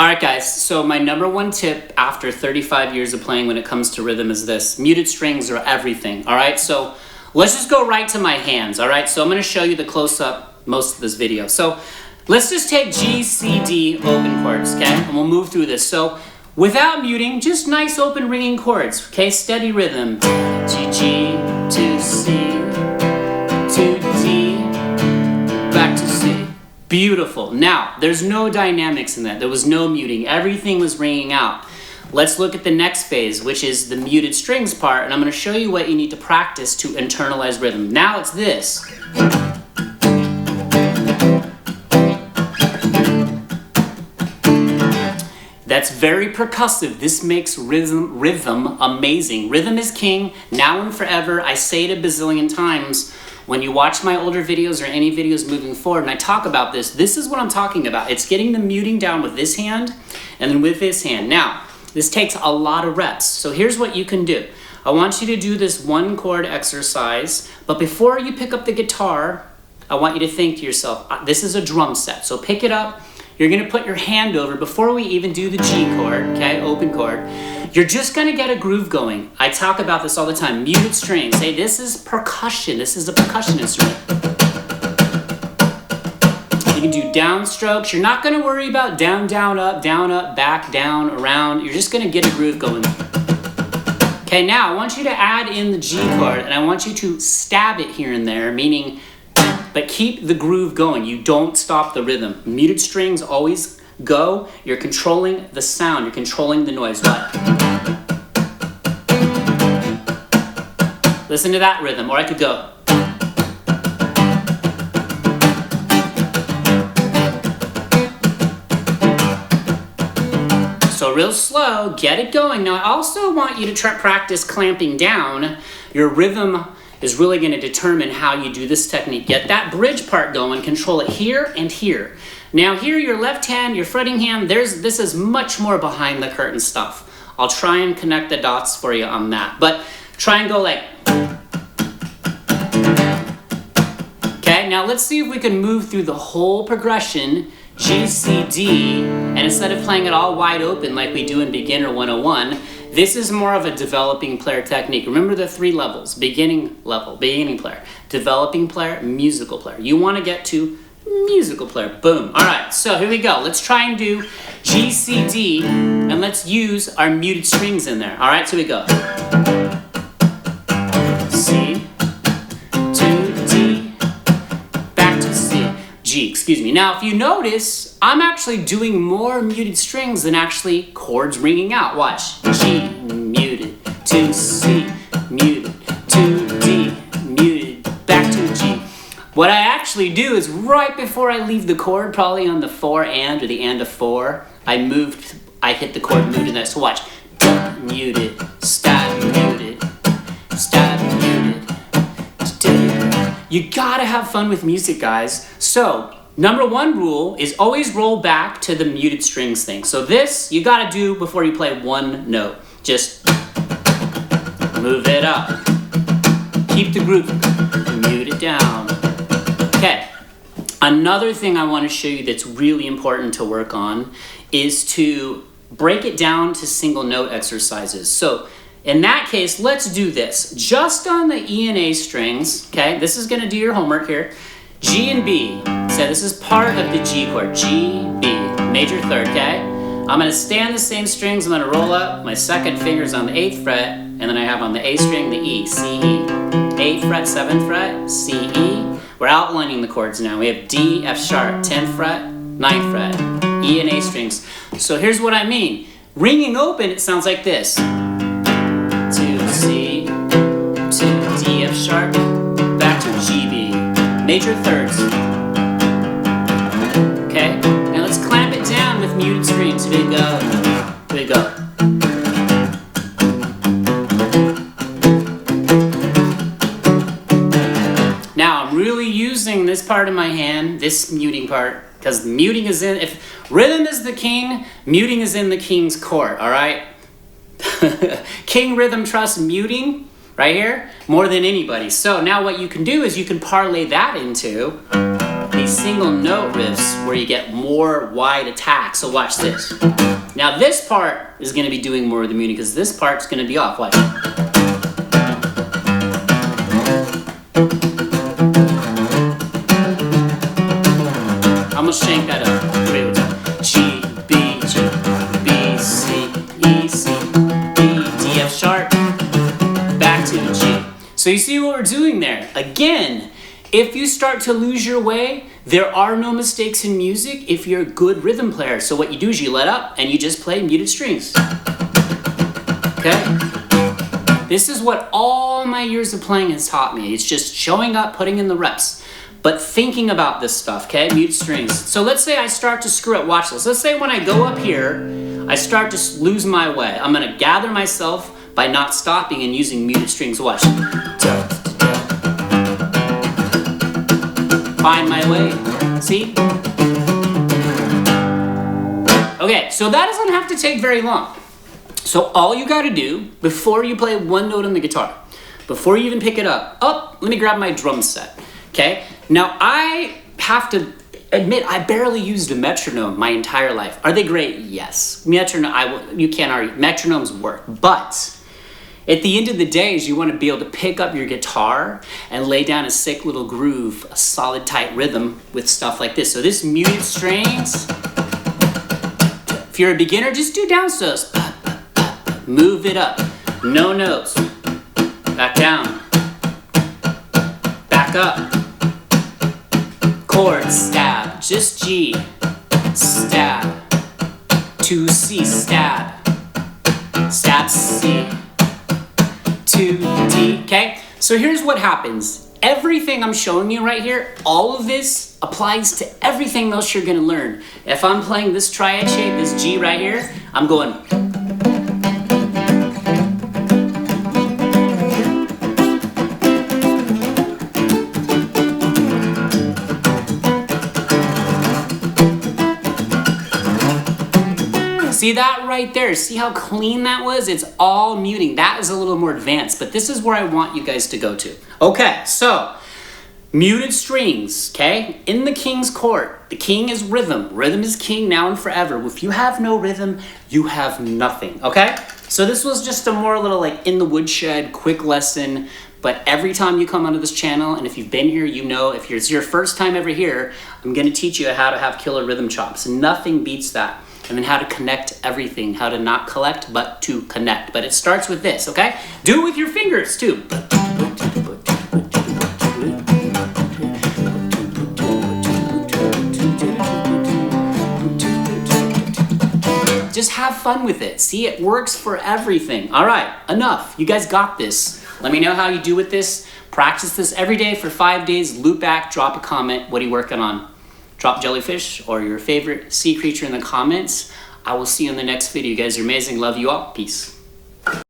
All right, guys, so my number one tip after 35 years of playing when it comes to rhythm is this. Muted strings are everything, all right? So let's just go right to my hands, all right? So I'm gonna show you the close-up most of this video. So let's just take G, C, D open chords, okay? And we'll move through this. So without muting, just nice open ringing chords, okay? Steady rhythm. G, G, to C, to D, back to C. Beautiful. Now, there's no dynamics in that. There was no muting. Everything was ringing out. Let's look at the next phase, which is the muted strings part, and I'm going to show you what you need to practice to internalize rhythm. Now it's this. That's very percussive. This makes rhythm amazing. Rhythm is king, now and forever. I say it a bazillion times. When you watch my older videos or any videos moving forward and I talk about this, this is what I'm talking about. It's getting the muting down with this hand and then with this hand. Now, this takes a lot of reps. So here's what you can do. I want you to do this one chord exercise, but before you pick up the guitar, I want you to think to yourself, this is a drum set. So pick it up. You're gonna put your hand over before we even do the G chord, okay, open chord. You're just gonna get a groove going. I talk about this all the time, muted strings. Hey, this is percussion. This is a percussion instrument. You can do downstrokes. You're not gonna worry about down, up, back, down, around. You're just gonna get a groove going. Okay, now I want you to add in the G chord and I want you to stab it here and there, meaning but keep the groove going. You don't stop the rhythm. Muted strings always go. You're controlling the sound. You're controlling the noise. What? Listen to that rhythm, or I could go. So real slow, get it going. Now I also want you to practice clamping down. Your rhythm is really going to determine how you do this technique. Get that bridge part going, control it here and here. Now here, your left hand, your fretting hand, this is much more behind the curtain stuff. I'll try and connect the dots for you on that. But try and go like, okay, now let's see if we can move through the whole progression, G, C, D, and instead of playing it all wide open like we do in Beginner 101, this is more of a developing player technique. Remember the three levels: beginning level, beginning player, developing player, musical player. You want to get to musical player. Boom. All right, so here we go. Let's try and do G, C, D, and let's use our muted strings in there. All right, so we go. C, to D, back to C. G, excuse me. Now, if you notice, I'm actually doing more muted strings than actually chords ringing out. Watch. G, muted, to C, muted, to D, muted, back to G. What I actually do is right before I leave the chord, probably on the 4 and or the and of 4, I hit the chord muted. That's so watch. Muted, stab muted, stab muted. You gotta have fun with music, guys. So, number one rule is always roll back to the muted strings thing. So this, you gotta do before you play one note. Just move it up. Keep the groove, mute it down. Okay, another thing I wanna show you that's really important to work on is to break it down to single note exercises. So, in that case, let's do this. Just on the E and A strings, okay? This is gonna do your homework here. G and B, so this is part of the G chord. G, B, major third, okay? I'm gonna stay on the same strings. I'm gonna roll up. My second finger's on the 8th fret, and then I have on the A string the E, C, E. 8th fret, 7th fret, C, E. We're outlining the chords now. We have D, F sharp, 10th fret, 9th fret, E and A strings. So here's what I mean. Ringing open, it sounds like this. To C, to D, F sharp, back to G, B. Major thirds. Okay, now let's clamp it down with muted strings. Here we go. Here we go. Now I'm really using this part of my hand, this muting part, because muting is in, if rhythm is the king, muting is in the king's court, all right? King Rhythm trusts muting right here more than anybody. So now what you can do is you can parlay that into these single note riffs where you get more wide attacks. So watch this. Now this part is going to be doing more of the muting because this part's going to be off. Watch. I'm going to shank that up. G, B, G, B, C, E, C, B, D, F sharp, back to the G. So you see what we're doing there? Again, if you start to lose your way, there are no mistakes in music if you're a good rhythm player. So what you do is you let up and you just play muted strings. Okay? This is what all my years of playing has taught me. It's just showing up, putting in the reps, but thinking about this stuff, okay? Mute strings. So let's say I start to screw up. Watch this. Let's say when I go up here, I start to lose my way. I'm gonna gather myself by not stopping and using muted strings. Watch. Find my way. See? Okay, so that doesn't have to take very long. So all you gotta do before you play one note on the guitar, before you even pick it up, let me grab my drum set, okay? Now I have to admit, I barely used a metronome my entire life. Are they great? Yes. Metronome, you can't argue, metronomes work, but at the end of the day is you want to be able to pick up your guitar and lay down a sick little groove, a solid tight rhythm with stuff like this. So this muted strings, if you're a beginner, just do down slows. Move it up, no notes, back down, back up, chords, stab, just G, stab, 2 C, stab, stab C, 2 D, okay? So here's what happens. Everything I'm showing you right here, all of this applies to everything else you're gonna learn. If I'm playing this triad shape, this G right here, I'm going. See that right there? See how clean that was? It's all muting. That is a little more advanced, but this is where I want you guys to go to. Okay, so muted strings, okay? In the king's court, the king is rhythm. Rhythm is king now and forever. If you have no rhythm, you have nothing, okay? So this was just a more little like in the woodshed, quick lesson. But every time you come onto this channel, and if you've been here, you know, if it's your first time ever here, I'm gonna teach you how to have killer rhythm chops. Nothing beats that. And then how to connect everything, how to not collect, but to connect. But it starts with this, okay? Do it with your fingers too. Just have fun with it. See, it works for everything. All right, enough. You guys got this. Let me know how you do with this. Practice this every day for 5 days. Loop back, drop a comment. What are you working on? Drop jellyfish or your favorite sea creature in the comments. I will see you in the next video. You guys are amazing. Love you all. Peace.